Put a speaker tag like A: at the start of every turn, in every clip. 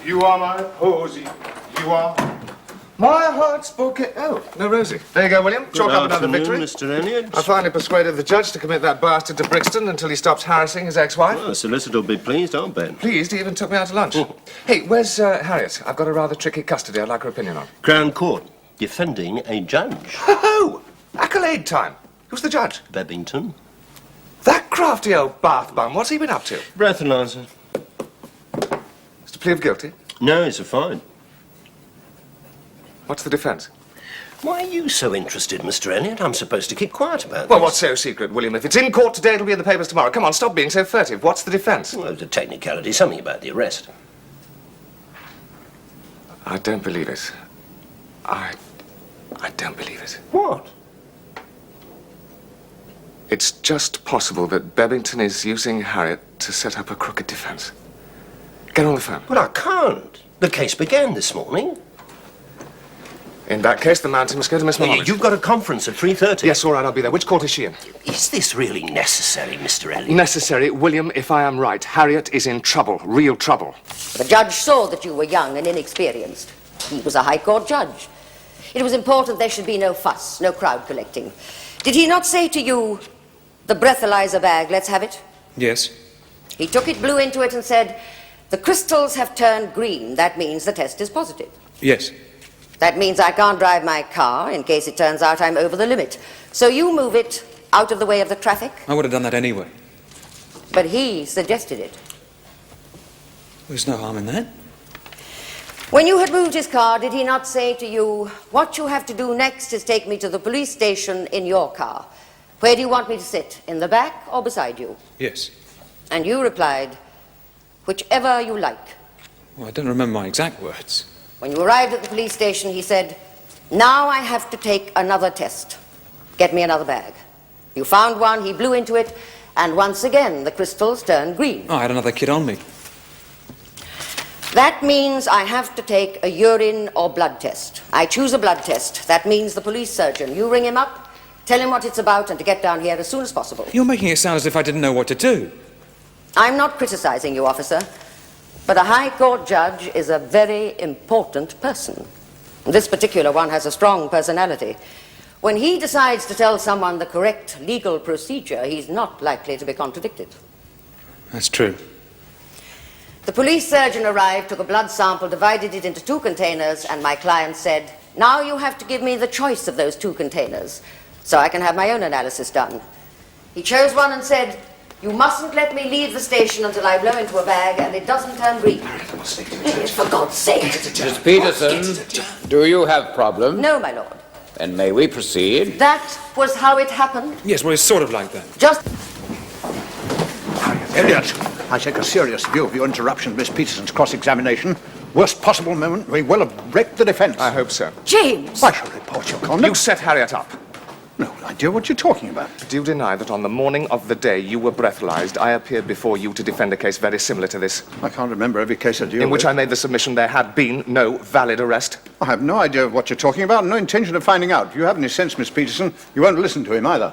A: You are my posy. You are my heart's bouquet. Oh, no Rosie. There you go, William. Chalk up another victory.
B: Mr. Eliot.
A: I finally persuaded the judge to commit that bastard to Brixton until he stops harassing his ex-wife.
B: Well, the solicitor will be pleased, aren't Ben?
A: Pleased, he even took me out to lunch. Hey, where's Harriet? I've got a rather tricky custody I'd like her opinion on.
B: Crown Court, defending a judge.
A: Oh, accolade time. Who's the judge?
B: Bebbington.
A: That crafty old bath bum. What's he been up to?
B: Breathalyzer.
A: Is to plea of guilty?
B: No, it's a fine.
A: What's the defence?
B: Why are you so interested, Mr. Eliot? I'm supposed to keep quiet about
A: Well,
B: this.
A: what's so secret, William? If it's in court today, it'll be in the papers tomorrow. Come on, stop being so furtive. What's the defence?
B: Well, the technicality, something about the arrest.
A: I don't believe it. I don't believe it.
B: What?
A: It's just possible that Bebbington is using Harriet to set up a crooked defence. Get on the phone.
B: Well, I can't. The case began this morning.
A: In that case, the mountain must go to Miss Mohammed.
B: You've got a conference at 3:30.
A: Yes, all right, I'll be there. Which court is she in?
B: Is this really necessary, Mr. Eliot?
A: Necessary. William, if I am right, Harriet is in trouble. Real trouble.
C: The judge saw that you were young and inexperienced. He was a High Court judge. It was important there should be no fuss, no crowd collecting. Did he not say to you, the breathalyzer bag, let's have it?
D: Yes.
C: He took it, blew into it and said, the crystals have turned green. That means the test is positive.
D: Yes.
C: That means I can't drive my car in case it turns out I'm over the limit. So you move it out of the way of the traffic.
D: I would have done that anyway.
C: But he suggested it.
D: There's no harm in that.
C: When you had moved his car, did he not say to you, what you have to do next is take me to the police station in your car. Where do you want me to sit, in the back or beside you?
D: Yes.
C: And you replied, whichever you like.
D: Well, I don't remember my exact words.
C: When you arrived at the police station, he said, now I have to take another test. Get me another bag. You found one, he blew into it, and once again the crystals turned green.
D: Oh, I had another kid on me.
C: That means I have to take a urine or blood test. I choose a blood test. That means the police surgeon. You ring him up, tell him what it's about, and to get down here as soon as possible.
D: You're making it sound as if I didn't know what to do.
C: I'm not criticizing you, officer, but a High Court judge is a very important person. This particular one has a strong personality. When he decides to tell someone the correct legal procedure, he's not likely to be contradicted.
D: That's true.
C: The police surgeon arrived, took a blood sample, divided it into 2 containers, and my client said, now you have to give me the choice of those 2 containers, so I can have my own analysis done. He chose one and said, you mustn't let me leave the station until I blow into a bag and it doesn't turn green. For God's sake.
E: Miss Peterson, do you have problems?
C: No, my lord.
E: Then may we proceed?
C: That was how it happened.
D: Yes, well, it's sort of like that.
C: Just...
F: Eliot, I take a serious view of your interruption of Miss Peterson's cross-examination. Worst possible moment, we will have wrecked the defence.
A: I hope so.
C: James!
F: I shall report your conduct.
A: You set Harriet up.
F: No idea what you're talking about.
A: Do you deny that on the morning of the day you were breathalyzed, I appeared before you to defend a case very similar to this?
F: I can't remember every case I deal
A: In which
F: with.
A: I made the submission there had been no valid arrest?
F: I have no idea of what you're talking about and no intention of finding out. If you have any sense, Miss Peterson, you won't listen to him either.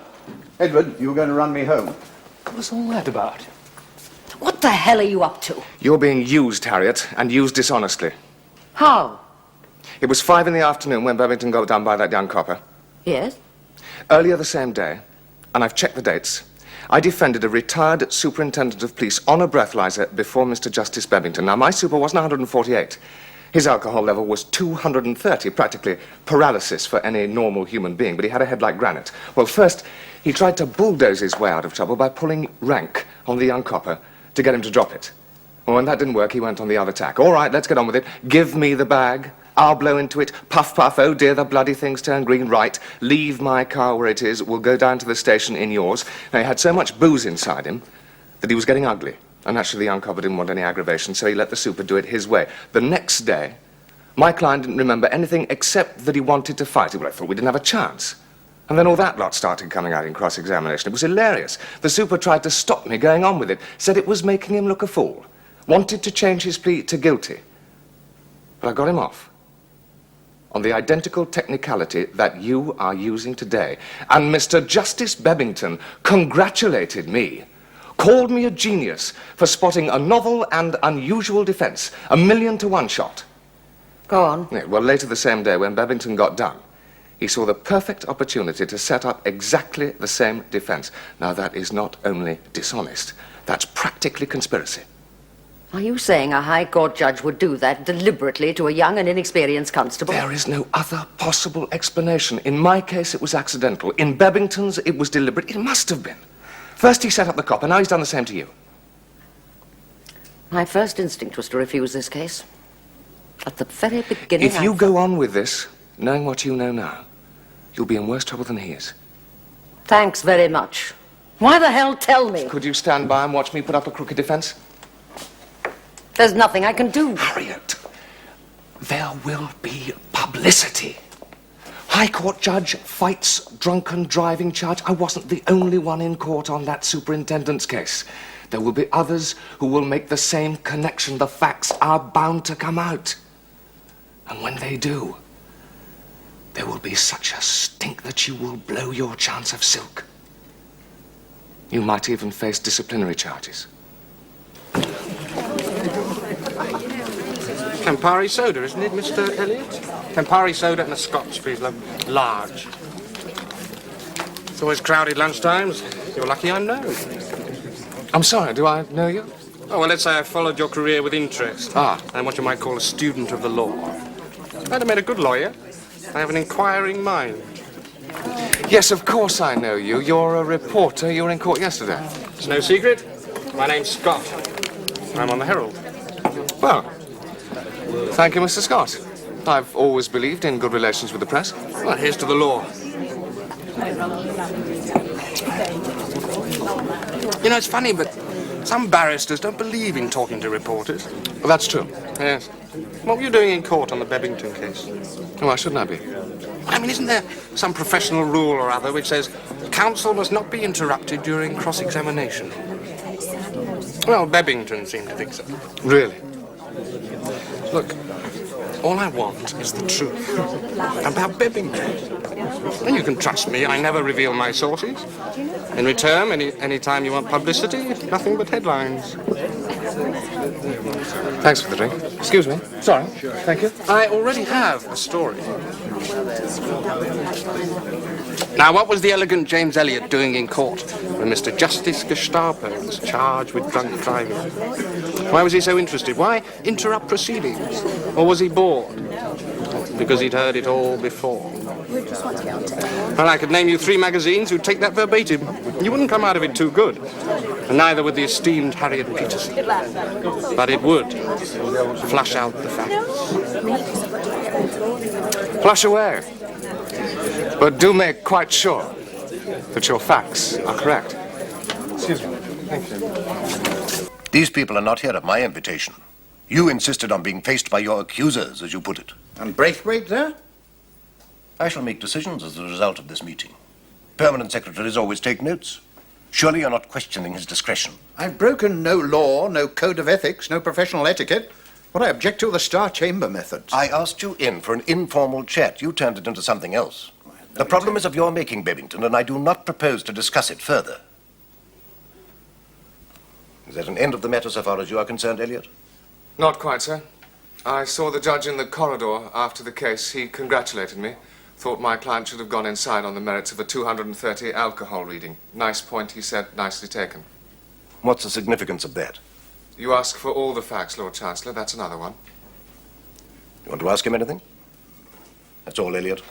F: Edward, you were going to run me home.
G: What's all that about?
C: What the hell are you up to?
A: You're being used, Harriet, and used dishonestly.
C: How?
A: It was 5 in the afternoon when Bebbington got done by that young copper.
C: Yes?
A: Earlier the same day, and I've checked the dates, I defended a retired superintendent of police on a breathalyzer before Mr. Justice Bebbington. Now, my super wasn't 148. His alcohol level was 230, practically paralysis for any normal human being, but he had a head like granite. Well, first, he tried to bulldoze his way out of trouble by pulling rank on the young copper to get him to drop it. Well, when that didn't work, he went on the other tack. All right, let's get on with it. Give me the bag. I'll blow into it. Puff, puff. Oh, dear, the bloody thing's turned green. Right. Leave my car where it is. We'll go down to the station in yours. Now, he had so much booze inside him that he was getting ugly. And naturally, the young copper didn't want any aggravation, so he let the super do it his way. The next day, my client didn't remember anything except that he wanted to fight. Well, I thought we didn't have a chance. And then all that lot started coming out in cross-examination. It was hilarious. The super tried to stop me going on with it, said it was making him look a fool, wanted to change his plea to guilty. But I got him off on the identical technicality that you are using today. And Mr. Justice Bebbington congratulated me. called me a genius for spotting a novel and unusual defense, 1,000,000 to 1 shot.
C: Go on.
A: Yeah, well, later the same day, when Babington got done, he saw the perfect opportunity to set up exactly the same defense. Now, that is not only dishonest, that's practically conspiracy.
C: Are you saying a High Court judge would do that deliberately to a young and inexperienced constable?
A: There is no other possible explanation. In my case, it was accidental. In Babington's, it was deliberate. It must have been. First he set up the cop, and now he's done the same to you.
C: My first instinct was to refuse this case. At the very beginning,
A: If you go on with this, knowing what you know now, you'll be in worse trouble than he is.
C: Thanks very much. Why the hell tell me?
A: Could you stand by and watch me put up a crooked defense?
C: There's nothing I can do.
A: Harriet, there will be publicity. High Court judge fights drunken driving charge. I wasn't the only one in court on that superintendent's case. There will be others who will make the same connection. The facts are bound to come out. And when they do, there will be such a stink that you will blow your chance of silk. You might even face disciplinary charges.
G: Campari soda, isn't it, Mr. Eliot? Campari soda and a scotch, please, love. Large. It's always crowded lunchtimes. You're lucky I'm known.
A: I'm sorry, do I know you?
G: Oh, well, let's say I followed your career with interest. I'm what you might call a student of the law. I'd have made a good lawyer. I have an inquiring mind.
A: Yes, of course I know you. You're a reporter. You were in court yesterday.
G: It's no secret. My name's Scott. I'm on the Herald.
A: Well, thank you, Mr. Scott. I've always believed in good relations with the press.
G: Well, here's to the law. You know, it's funny, but some barristers don't believe in talking to reporters.
A: Well, that's true.
G: Yes. What were you doing in court on the Babington case?
A: Why shouldn't I be?
G: I mean, isn't there some professional rule or other which says counsel must not be interrupted during cross-examination? Well, Babington seemed to think so.
A: Really?
G: Look, all I want is the truth about Babington. And you can trust me, I never reveal my sources. In return, any time you want publicity, nothing but headlines.
A: Thanks for the drink. Excuse me. Sorry. Thank you.
G: I already have a story. Now, what was the elegant James Eliot doing in court when Mr. Justice Gestapo was charged with drunk driving? Why was he so interested? Why interrupt proceedings? Or was he bored? Because he'd heard it all before. Well, I could name you 3 magazines who'd take that verbatim. You wouldn't come out of it too good. And neither would the esteemed Harriet Peterson. But it would flush out the facts.
A: Flush away. But do make quite sure that your facts are correct.
G: Excuse me. Thank you.
B: These people are not here at my invitation. You insisted on being faced by your accusers, as you put it.
F: And Braithwaite there?
B: I shall make decisions as a result of this meeting. Permanent secretaries always take notes. Surely you're not questioning his discretion.
F: I've broken no law, no code of ethics, no professional etiquette. What I object to are the Star Chamber methods.
B: I asked you in for an informal chat. You turned it into something else. The problem is of your making, Babington, and I do not propose to discuss it further. Is that an end of the matter so far as you are concerned, Eliot?
A: Not quite, sir. I saw the judge in the corridor after the case. He congratulated me. Thought my client should have gone inside on the merits of a 230 alcohol reading. Nice point, he said. Nicely taken.
B: What's the significance of that?
A: You ask for all the facts, Lord Chancellor. That's another one.
B: You want to ask him anything? That's all, Eliot.